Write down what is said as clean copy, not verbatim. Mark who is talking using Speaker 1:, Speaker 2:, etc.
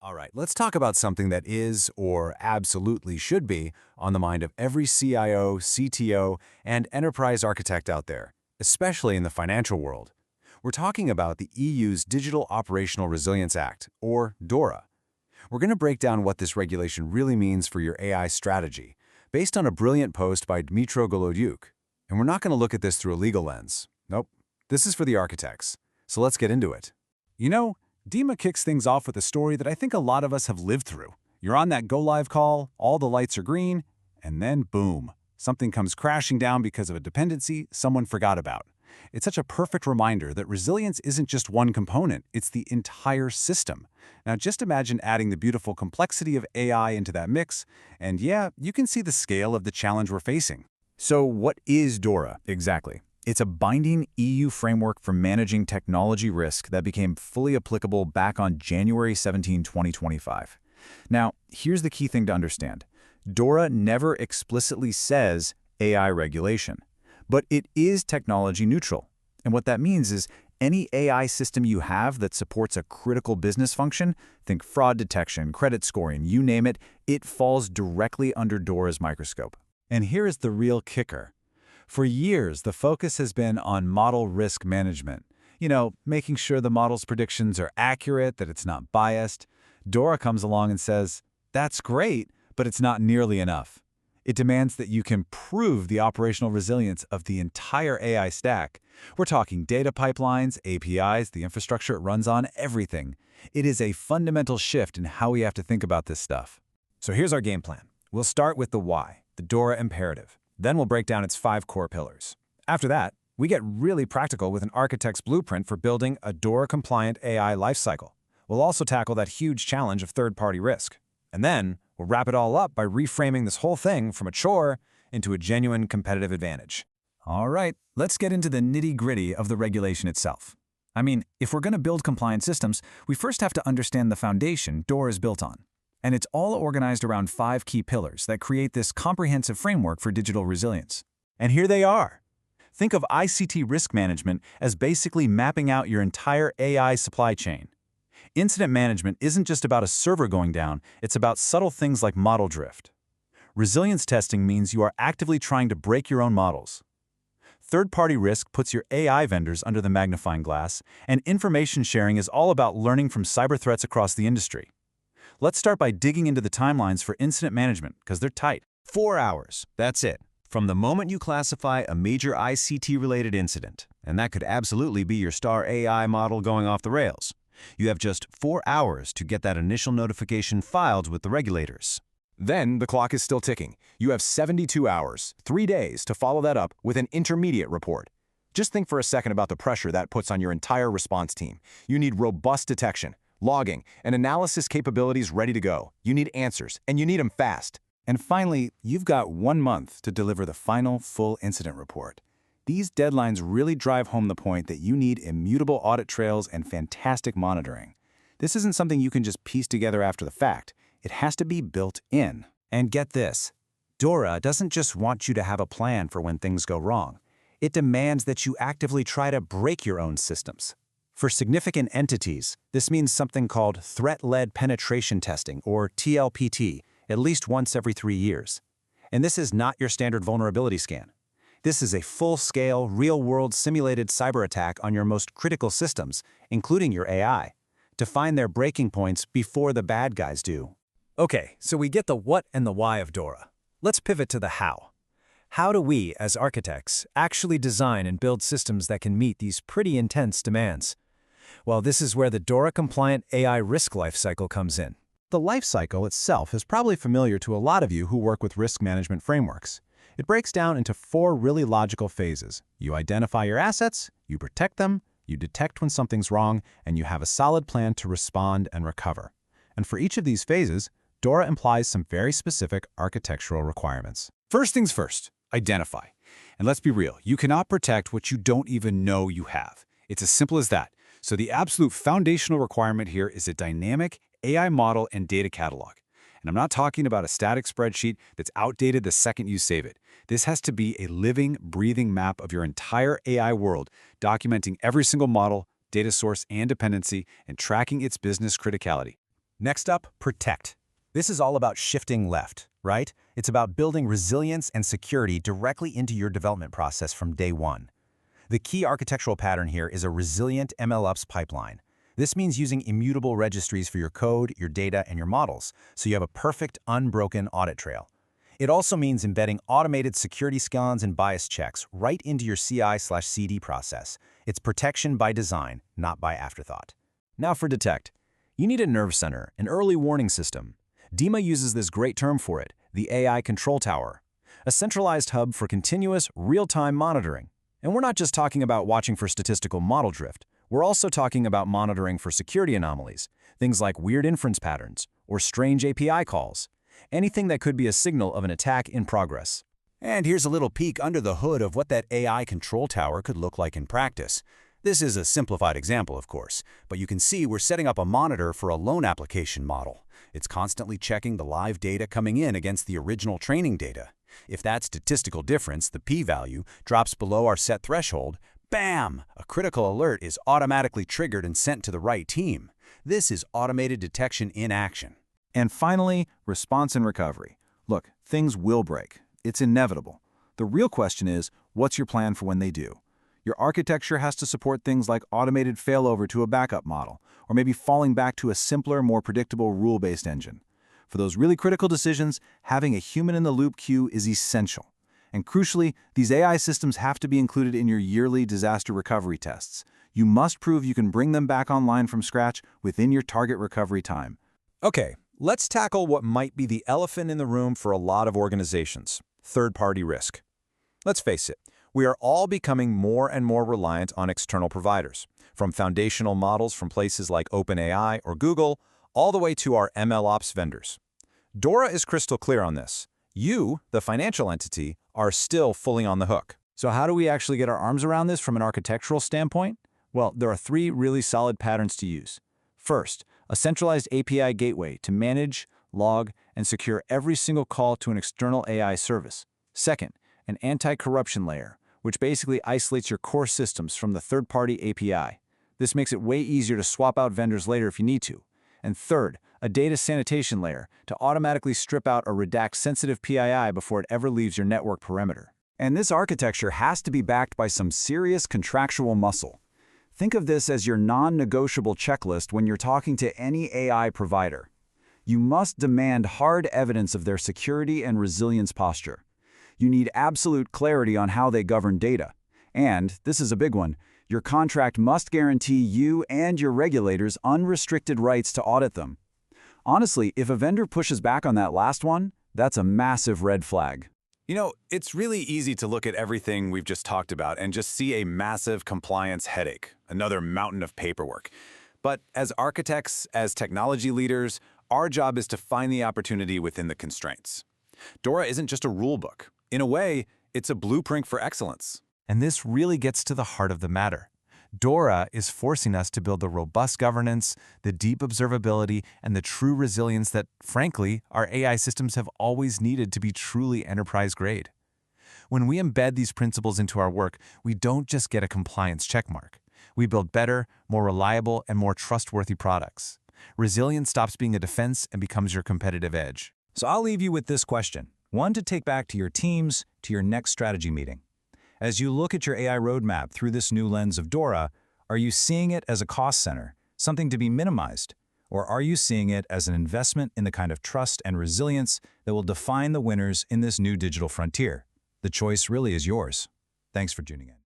Speaker 1: All right, let's talk about something that is, or absolutely should be, on the mind of every CIO, CTO, and enterprise architect out there, especially in the financial world. We're talking about the EU's Digital Operational Resilience Act, or DORA. We're going to break down what this regulation really means for your AI strategy, based on a brilliant post by Dmytro Golodyuk. And we're not going to look at this through a legal lens. Nope. This is for the architects. So let's get into it. You know, Dima kicks things off with a story that I think a lot of us have lived through. You're on that go-live call, all the lights are green, and then boom, something comes crashing down because of a dependency someone forgot about. It's such a perfect reminder that resilience isn't just one component, it's the entire system. Now just imagine adding the beautiful complexity of AI into that mix, and yeah, you can see the scale of the challenge we're facing. So what is DORA exactly? It's a binding EU framework for managing technology risk that became fully applicable back on January 17, 2025. Now, here's the key thing to understand. DORA never explicitly says AI regulation, but it is technology neutral. And what that means is any AI system you have that supports a critical business function, think fraud detection, credit scoring, you name it, it falls directly under DORA's microscope. And here is the real kicker. For years, the focus has been on model risk management. You know, making sure the model's predictions are accurate, that it's not biased. DORA comes along and says, that's great, but it's not nearly enough. It demands that you can prove the operational resilience of the entire AI stack. We're talking data pipelines, APIs, the infrastructure it runs on, everything. It is a fundamental shift in how we have to think about this stuff. So here's our game plan. We'll start with the why, the DORA imperative. Then we'll break down its 5 core pillars. After that, we get really practical with an architect's blueprint for building a DORA-compliant AI lifecycle. We'll also tackle that huge challenge of third-party risk. And then, we'll wrap it all up by reframing this whole thing from a chore into a genuine competitive advantage. All right, let's get into the nitty-gritty of the regulation itself. I mean, if we're going to build compliant systems, we first have to understand the foundation DORA is built on. And it's all organized around 5 key pillars that create this comprehensive framework for digital resilience. And here they are. Think of ICT risk management as basically mapping out your entire AI supply chain. Incident management isn't just about a server going down, it's about subtle things like model drift. Resilience testing means you are actively trying to break your own models. Third-party risk puts your AI vendors under the magnifying glass, and information sharing is all about learning from cyber threats across the industry. Let's start by digging into the timelines for incident management, because they're tight. 4 hours, that's it. From the moment you classify a major ICT-related incident, and that could absolutely be your star AI model going off the rails, you have just 4 hours to get that initial notification filed with the regulators. Then the clock is still ticking. You have 72 hours, 3 days, to follow that up with an intermediate report. Just think for a second about the pressure that puts on your entire response team. You need robust detection, logging, and analysis capabilities ready to go. You need answers, and you need them fast. And finally, you've got 1 month to deliver the final full incident report. These deadlines really drive home the point that you need immutable audit trails and fantastic monitoring. This isn't something you can just piece together after the fact. It has to be built in. And get this, DORA doesn't just want you to have a plan for when things go wrong. It demands that you actively try to break your own systems. For significant entities, this means something called threat-led penetration testing, or TLPT, at least once every 3 years. And this is not your standard vulnerability scan. This is a full-scale, real-world simulated cyber attack on your most critical systems, including your AI, to find their breaking points before the bad guys do. Okay, so we get the what and the why of DORA. Let's pivot to the how. How do we, as architects, actually design and build systems that can meet these pretty intense demands? Well, this is where the DORA-compliant AI risk lifecycle comes in. The lifecycle itself is probably familiar to a lot of you who work with risk management frameworks. It breaks down into 4 really logical phases. You identify your assets, you protect them, you detect when something's wrong, and you have a solid plan to respond and recover. And for each of these phases, DORA implies some very specific architectural requirements. First things first, identify. And let's be real, you cannot protect what you don't even know you have. It's as simple as that. So the absolute foundational requirement here is a dynamic AI model and data catalog. And I'm not talking about a static spreadsheet that's outdated the second you save it. This has to be a living, breathing map of your entire AI world, documenting every single model, data source, and dependency, and tracking its business criticality. Next up, protect. This is all about shifting left, right? It's about building resilience and security directly into your development process from day one. The key architectural pattern here is a resilient MLOps pipeline. This means using immutable registries for your code, your data, and your models, so you have a perfect, unbroken audit trail. It also means embedding automated security scans and bias checks right into your CI/CD process. It's protection by design, not by afterthought. Now for detect. You need a nerve center, an early warning system. DEMA uses this great term for it, the AI Control Tower, a centralized hub for continuous, real-time monitoring. And we're not just talking about watching for statistical model drift. We're also talking about monitoring for security anomalies, things like weird inference patterns or strange API calls, anything that could be a signal of an attack in progress. And here's a little peek under the hood of what that AI Control Tower could look like in practice. This is a simplified example, of course, but you can see we're setting up a monitor for a loan application model. It's constantly checking the live data coming in against the original training data. If that statistical difference, the p-value, drops below our set threshold, bam! A critical alert is automatically triggered and sent to the right team. This is automated detection in action.
Speaker 2: And finally, response and recovery. Look, things will break. It's inevitable. The real question is, what's your plan for when they do? Your architecture has to support things like automated failover to a backup model, or maybe falling back to a simpler, more predictable rule-based engine. For those really critical decisions, having a human-in-the-loop queue is essential. And crucially, these AI systems have to be included in your yearly disaster recovery tests. You must prove you can bring them back online from scratch within your target recovery time.
Speaker 1: Okay, let's tackle what might be the elephant in the room for a lot of organizations: third-party risk. Let's face it, we are all becoming more and more reliant on external providers, from foundational models from places like OpenAI or Google, all the way to our MLOps vendors. DORA is crystal clear on this. You, the financial entity, are still fully on the hook.
Speaker 2: So how do we actually get our arms around this from an architectural standpoint? Well, there are three really solid patterns to use. First, a centralized API gateway to manage, log, and secure every single call to an external AI service. Second, an anti-corruption layer, which basically isolates your core systems from the third-party API. This makes it way easier to swap out vendors later if you need to. And third, a data sanitation layer to automatically strip out or redact sensitive PII before it ever leaves your network perimeter.
Speaker 3: And this architecture has to be backed by some serious contractual muscle. Think of this as your non-negotiable checklist when you're talking to any AI provider. You must demand hard evidence of their security and resilience posture. You need absolute clarity on how they govern data. And, this is a big one, your contract must guarantee you and your regulators unrestricted rights to audit them. Honestly, if a vendor pushes back on that last one, that's a massive red flag.
Speaker 1: You know, it's really easy to look at everything we've just talked about and just see a massive compliance headache, another mountain of paperwork. But as architects, as technology leaders, our job is to find the opportunity within the constraints. DORA isn't just a rule book. In a way, it's a blueprint for excellence.
Speaker 2: And this really gets to the heart of the matter. DORA is forcing us to build the robust governance, the deep observability, and the true resilience that, frankly, our AI systems have always needed to be truly enterprise-grade. When we embed these principles into our work, we don't just get a compliance checkmark. We build better, more reliable, and more trustworthy products. Resilience stops being a defense and becomes your competitive edge.
Speaker 3: So I'll leave you with this question, one to take back to your teams, to your next strategy meeting. As you look at your AI roadmap through this new lens of DORA, are you seeing it as a cost center, something to be minimized? Or are you seeing it as an investment in the kind of trust and resilience that will define the winners in this new digital frontier? The choice really is yours. Thanks for tuning in.